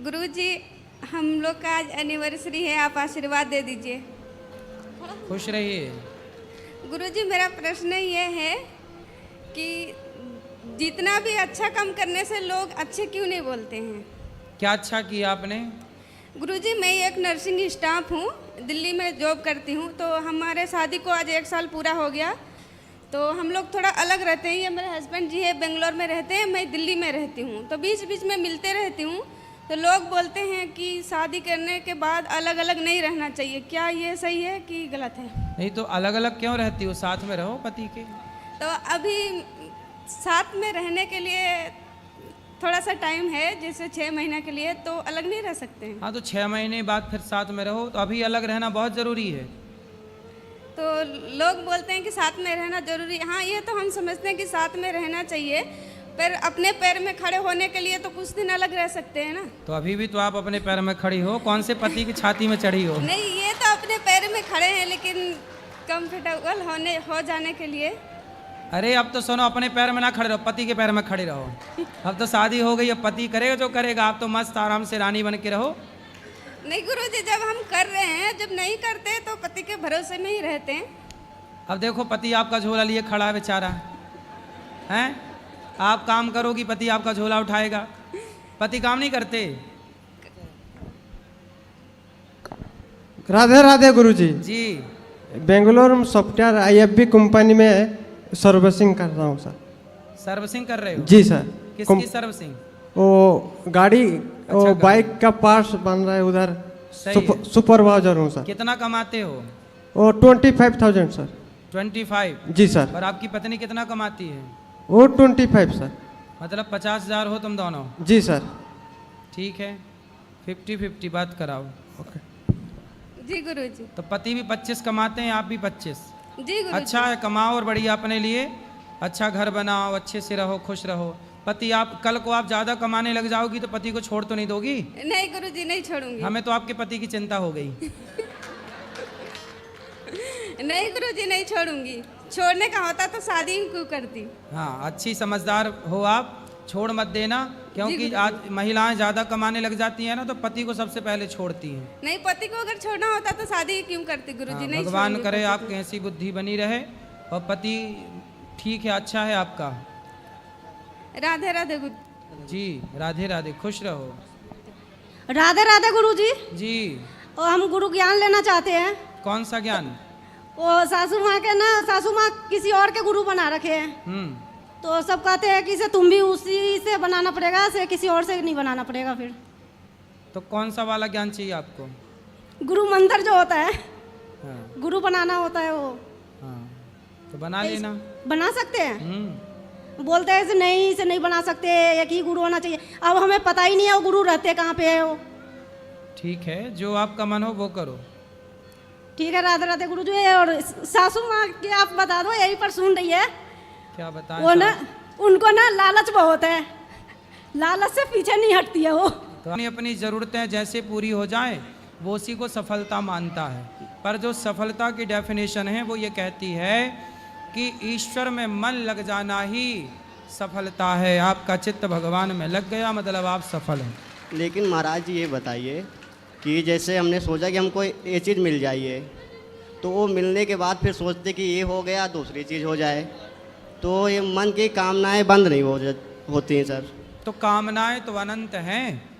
गुरुजी, हम लोग का आज एनिवर्सरी है, आप आशीर्वाद दे दीजिए। खुश रहिए। गुरुजी, मेरा प्रश्न ये है कि जितना भी अच्छा काम करने से लोग अच्छे क्यों नहीं बोलते हैं? क्या अच्छा किया आपने? गुरुजी, मैं एक नर्सिंग स्टाफ हूँ, दिल्ली में जॉब करती हूँ। तो हमारे शादी को आज 1 साल पूरा हो गया। तो हम लोग थोड़ा अलग रहते हैं। ये मेरे हस्बैंड जी है बेंगलोर में रहते हैं, मैं दिल्ली में रहती हूँ। तो बीच बीच में मिलते रहती हूँ। तो लोग बोलते हैं कि शादी करने के बाद अलग अलग नहीं रहना चाहिए। क्या ये सही है कि गलत है? नहीं तो अलग अलग क्यों रहती हो, साथ में रहो पति के। तो अभी साथ में रहने के लिए थोड़ा सा टाइम है, जैसे 6 महीने के लिए, तो अलग नहीं रह सकते हैं। हाँ तो 6 महीने बाद फिर साथ में रहो, तो अभी अलग रहना बहुत ज़रूरी है। तो लोग बोलते हैं कि साथ में रहना जरूरी है। हाँ, ये तो हम समझते हैं कि साथ में रहना चाहिए, पर अपने पैर में खड़े होने के लिए तो कुछ दिन अलग रह सकते हैं ना। तो अभी भी तो आप अपने पैर में खड़ी हो, कौन से पति की छाती में चढ़ी हो? नहीं, ये तो अपने पैर में खड़े हैं, लेकिन कंफर्टेबल हो जाने के लिए। अरे अब तो सुनो, अपने पैर में ना खड़े रहो, पति के पैर में खड़े रहो। अब तो शादी हो गई, अब पति करेगा जो करेगा, आप तो मस्त आराम से रानी बन के रहो। नहीं गुरुजी, जब हम कर रहे हैं, जब नहीं करते तो पति के भरोसे में ही रहते हैं। अब देखो, पति आपका झोला लिए खड़ा है बेचारा, हैं? आप काम करोगी, पति आपका झोला उठाएगा। पति काम नहीं करते। राधे राधे गुरुजी। जी। बेंगलोर में सॉफ्टवेयर IFB कंपनी में सर्विसिंग कर रहा हूँ सर। सर्विसिंग कर रहे हो? जी सर। किसकी सर्विसिंग? वो गाड़ी, वो अच्छा, बाइक का पार्ट्स बन रहा है उधर। सही है। सुपरवाइजर हूँ सर। कितना कमाते हो? वो 25,000 सर। 25? जी सर। और आपकी पत्नी कितना कमाती है? वो 25 सर। मतलब 50,000 हो तुम दोनों? जी सर। ठीक है, 50-50 बात कराओ। ओके। जी गुरुजी। तो पति भी 25 कमाते हैं, आप भी 25? जी गुरुजी। अच्छा है, कमाओ और बढ़िया अपने लिए अच्छा घर बनाओ, अच्छे से रहो, खुश रहो। पति आप कल को आप ज़्यादा कमाने लग जाओगी तो पति को छोड़ तो नहीं दोगी? नहीं गुरुजी, नहीं छोड़ूंगी। हमें तो आपके पति की चिंता हो गई। नहीं गुरुजी, नहीं छोड़ूंगी। छोड़ने का होता तो शादी ही क्यों करती। हाँ, अच्छी समझदार हो आप, छोड़ मत देना, क्योंकि जी, आज महिलाएं ज़्यादा कमाने लग जाती हैं ना तो पति को सबसे पहले छोड़ती हैं। नहीं, पति को अगर छोड़ना होता तो शादी ही क्यों करती गुरुजी। हाँ, नहीं भगवान छोड़ूंगी करे पति आपकी को। ऐसी बुद्धि बनी रहे और पति ठीक है, अच्छा है आपका। राधे राधे गुरु जी, राधे राधे, खुश रहो। राधे राधे गुरुजी। जी। और हम गुरु ज्ञान लेना चाहते हैं। कौन सा ज्ञान? वो सासू माँ के ना, सासू माँ किसी और के गुरु बना रखे हैं। तो सब कहते हैं कि इसे तुम भी उसी से बनाना पड़ेगा, से किसी और से नहीं बनाना पड़ेगा। फिर तो कौन सा वाला ज्ञान चाहिए आपको? गुरु मंत्र जो होता है, हाँ। गुरु बनाना होता है वो। हाँ, तो बना लेना। बना सकते हैं। बोलते हैं इसे नहीं बना सकते, एक ही गुरु होना चाहिए। अब हमें पता ही नहीं है वो गुरु रहते कहाँ पे है वो। ठीक है, जो आपका मन हो वो करो। ठीक है, राधे राधे गुरु जी। और सासू माँ की आप बता दो, यहीं पर सुन रही है। क्या बताएं? वो ना, उनको ना लालच बहुत है, लालच से पीछे नहीं हटती है वो। तो अपनी ज़रूरतें जैसे पूरी हो जाएं वो उसी को सफलता मानता है। पर जो सफलता की डेफिनेशन है वो ये कहती है कि ईश्वर में मन लग जाना ही सफलता है। आपका चित्त भगवान में लग गया मतलब आप सफल हैं। लेकिन महाराज जी ये बताइए कि जैसे हमने सोचा कि हमको ये चीज़ मिल जाइए, तो वो मिलने के बाद फिर सोचते कि ये हो गया दूसरी चीज़ हो जाए, तो ये मन की कामनाएं बंद नहीं होती हैं सर। तो कामनाएं तो अनंत हैं।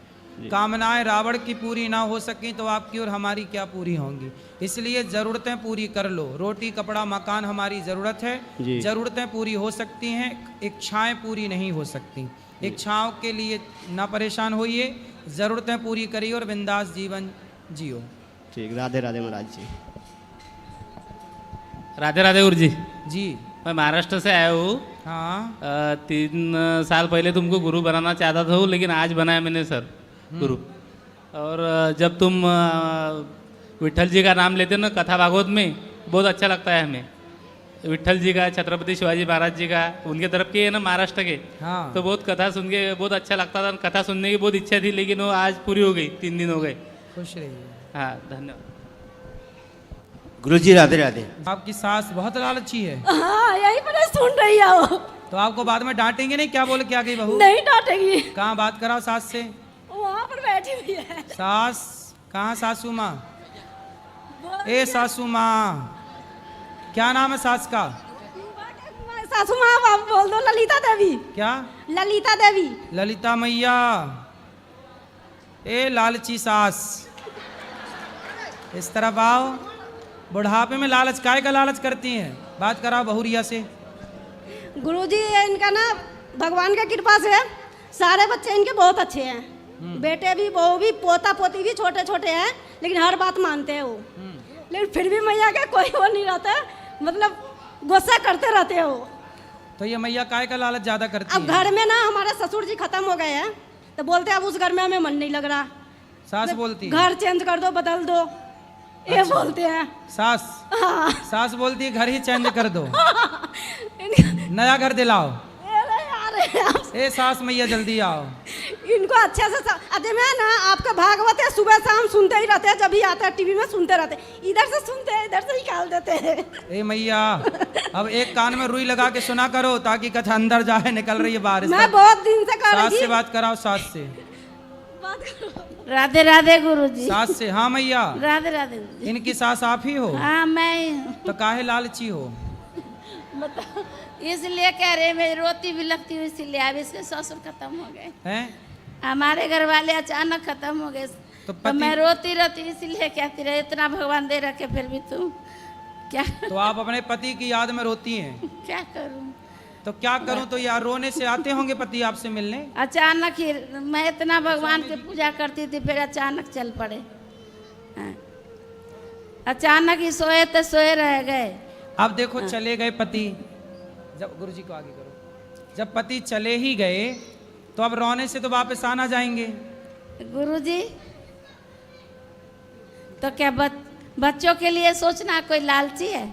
कामनाएं रावण की पूरी ना हो सकें तो आपकी और हमारी क्या पूरी होंगी। इसलिए ज़रूरतें पूरी कर लो। रोटी कपड़ा मकान हमारी ज़रूरत है, ज़रूरतें पूरी हो सकती हैं, इच्छाएं पूरी नहीं हो सकती। इच्छाओं के लिए ना परेशान होइए, ज़रूरतें पूरी करिए और बिंदास जीवन जियो। ठीक, राधे राधे महाराज जी। राधे राधे गुरु जी। जी, मैं महाराष्ट्र से आया हूँ। हाँ। 3 साल पहले तुमको गुरु बनाना चाहता था, लेकिन आज बनाया मैंने सर गुरु। और जब तुम विट्ठल जी का नाम लेते हो ना कथा भागवत में, बहुत अच्छा लगता है हमें। विट्ठल जी का, छत्रपति शिवाजी महाराज जी का, उनके तरफ के है ना महाराष्ट्र के। हाँ। तो बहुत कथा सुन के बहुत अच्छा लगता था, कथा सुनने की बहुत इच्छा थी, लेकिन वो आज पूरी हो गई, 3 दिन हो गए। खुश रहिए। हाँ, धन्यवाद गुरुजी। राधे राधे। आपकी सास बहुत लालची है। हाँ, यहीं पर सुन रही है वो। तो आपको बाद में डांटेंगे नहीं? क्या बोले क्या गई बहू? नहीं डांटेगी। कहाँ बात कराओ सास से? वहाँ पर बैठी बैठी हुई है। सास कहाँ सासू माँ? ए सासू माँ, क्या नाम है सास का? सासू माँ आप बोल दो, ललिता देवी। क्या? ललिता देवी। ललिता मैया। ए लालची सास, इस तरफ आओ। बुढ़ापे में लालच काय का लालच करती हैं? बात कराओ बहुरिया से। गुरुजी इनका ना भगवान की कृपा से सारे बच्चे इनके बहुत अच्छे हैं। बेटे भी, बहू भी, पोता पोती भी छोटे छोटे हैं, लेकिन हर बात मानते हैं वो। लेकिन फिर भी मैया का कोई वो नहीं रहता, मतलब गुस्सा करते रहते हैं वो। तो ये मैया काय का लालच ज्यादा करती अब घर में ना हमारे ससुर जी खत्म हो गए हैं, तो बोलते हैं अब उस घर में हमें मन नहीं लग रहा, सास बोलती है। घर चेंज कर दो, बदल दो, ये बोलते हैं। सास हाँ। सास बोलती है घर ही चेंज कर दो, नया घर दिलाओ। ए सास मैया जल्दी आओ। इनको अच्छे से अजय में ना आपका भागवत है, सुबह शाम सुनते ही रहते हैं, जब भी आता है टीवी में सुनते रहते हैं, इधर से सुनते हैं इधर से निकाल देते हैं। ए मैया, अब एक कान में रुई लगा के सुना करो ताकि कथा अंदर जाए, निकल रही है बारिश। मैं बहुत दिन से कर सास रही से बात कराओ, सास से बात करो। राधे राधे गुरुजी। सास से। हाँ मैया, राधे राधे गुरुजी। इनकी सास आप ही हो? हाँ मैं ही हूँ। तो काहे लालची हो? बताओ, इसलिए कह रहे मैं रोती भी लगती हूँ, इसीलिए अब इसके ससुर खत्म हो गए, हैं? हमारे घर वाले अचानक खत्म हो गए, तो तो मैं रोती रहती इसलिए कहती रहे इतना भगवान दे रखे, फिर भी तुम क्या तो आप अपने पति की याद में रोती हैं? क्या करूँ? तो क्या करूं? तो यार रोने से आते होंगे पति आपसे मिलने? अचानक ही मैं इतना भगवान की पूजा करती थी, फिर अचानक चल पड़े। हाँ। अचानक ही सोए तो सोए रह गए। अब देखो चले गए पति, जब गुरुजी को आगे करो, जब पति चले ही गए तो अब रोने से तो वापस आना जाएंगे। गुरुजी तो क्या बच्चों के लिए सोचना कोई लालची है?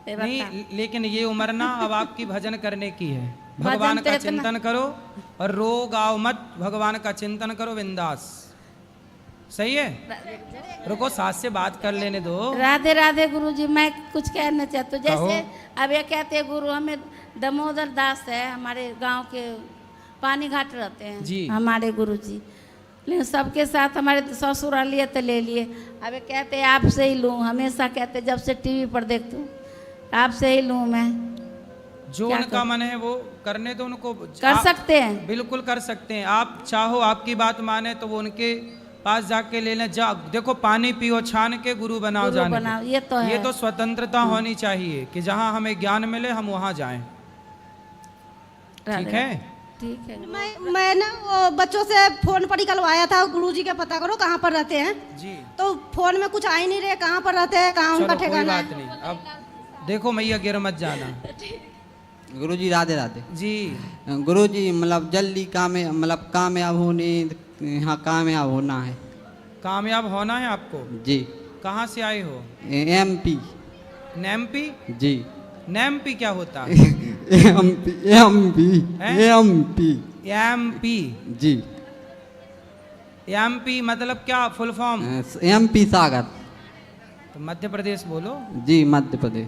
ये बता। नहीं, लेकिन ये उम्र ना अब आपकी भजन करने की है। भगवान भजन तो का इतना- चिंतन करो और रो गाओ मत, भगवान का चिंतन करो बिंदास। सही है? रुको, सास से बात कर लेने दो। राधे राधे गुरुजी, मैं कुछ कहना चाहती हूँ। जैसे कहो। अब ये कहते हैं गुरु, हमें दामोदर दास है हमारे गांव के, पानी घाट रहते हैं जी। हमारे गुरुजी, लेकिन सबके साथ हमारे ससुर लिए तो ले लिए। अब ये कहते हैं आपसे ही लूँ, हमेशा कहते जब से टीवी पर देखती हूँ आपसे ही लूँ मैं। जो क्या उनका मन है वो करने दो उनको। कर सकते हैं। बिल्कुल कर सकते हैं। आप चाहो, आपकी बात माने तो वो उनके पास जाके ले लें। जा देखो, पानी पियो छान के, गुरु बनाओ गुरु जाने बनाओ, के। ये तो है। ये तो स्वतंत्रता होनी चाहिए कि जहाँ हमें ज्ञान मिले हम वहाँ जाएं। राधे ठीक है? ठीक है। मैं ना वो बच्चों से फोन पर निकलवाया था, गुरुजी के पता करो कहाँ पर रहते हैं। जी। तो फोन में कुछ आ ही नहीं रहे, कहाँ पर रहते हैं, कहाँ उनका चलो कोई ठिकाना बात है। नहीं। अब देखो मैया, गिर मत जाना। गुरुजी राधे राधे। जी। गुरुजी मतलब जल्दी कामयाब होने, यहाँ कामयाब होना है। कामयाब होना है आपको? जी। कहाँ से आए हो? एमपी। नैम्पी? जी। नैम्पी क्या होता है? एमपी एमपी हैं? एमपी। एमपी? जी। एमपी मतलब क्या फुल फॉर्म? एमपी सागर। तो मध्य प्रदेश बोलो। जी, मध्य प्रदेश।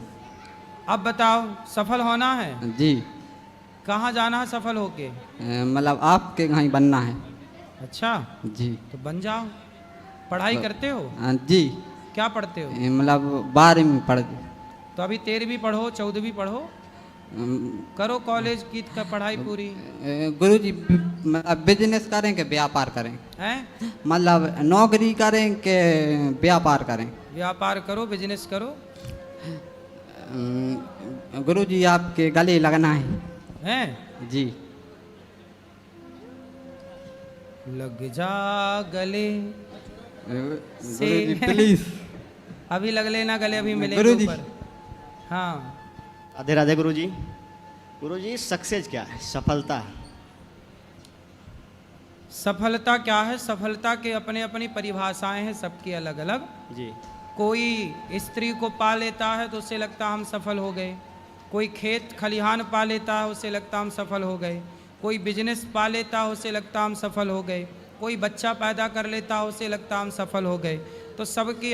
अब बताओ, सफल होना है? जी। कहाँ जाना है सफल होके? मतलब आपके यहाँ ही बनना है। अच्छा, जी। तो बन जाओ। पढ़ाई करते हो? जी। क्या पढ़ते हो? मतलब 12वीं पढ़। तो अभी 13वीं पढ़ो, 14वीं पढ़ो, करो कॉलेज की का पढ़ाई पूरी। गुरुजी बिजनेस करें कि व्यापार करें? हैं? मतलब नौकरी करें कि व्यापार करें? व्यापार करो, बिजनेस करो। गुरुजी आपके गले लगना है। हैं? जी। लग जा गले से। गुरुजी प्लीज। अभी लग लेना गले, अभी मिलेंगे गुरुजी। ऊपर। हाँ। राधे राधे गुरुजी। गुरुजी सक्सेस क्या है? सफलता। सफलता क्या है? सफलता के अपने अपनी परिभाषाएं हैं, सबकी अलग अलग। जी। कोई स्त्री को पा लेता है तो उसे लगता हम सफल हो गए। कोई खेत खलिहान पा लेता है उसे लगता हम सफल हो गए। कोई बिजनेस पा लेता है उसे लगता हम सफल हो गए। कोई बच्चा पैदा कर लेता है उसे लगता हम सफल हो गए। तो सबकी अपनी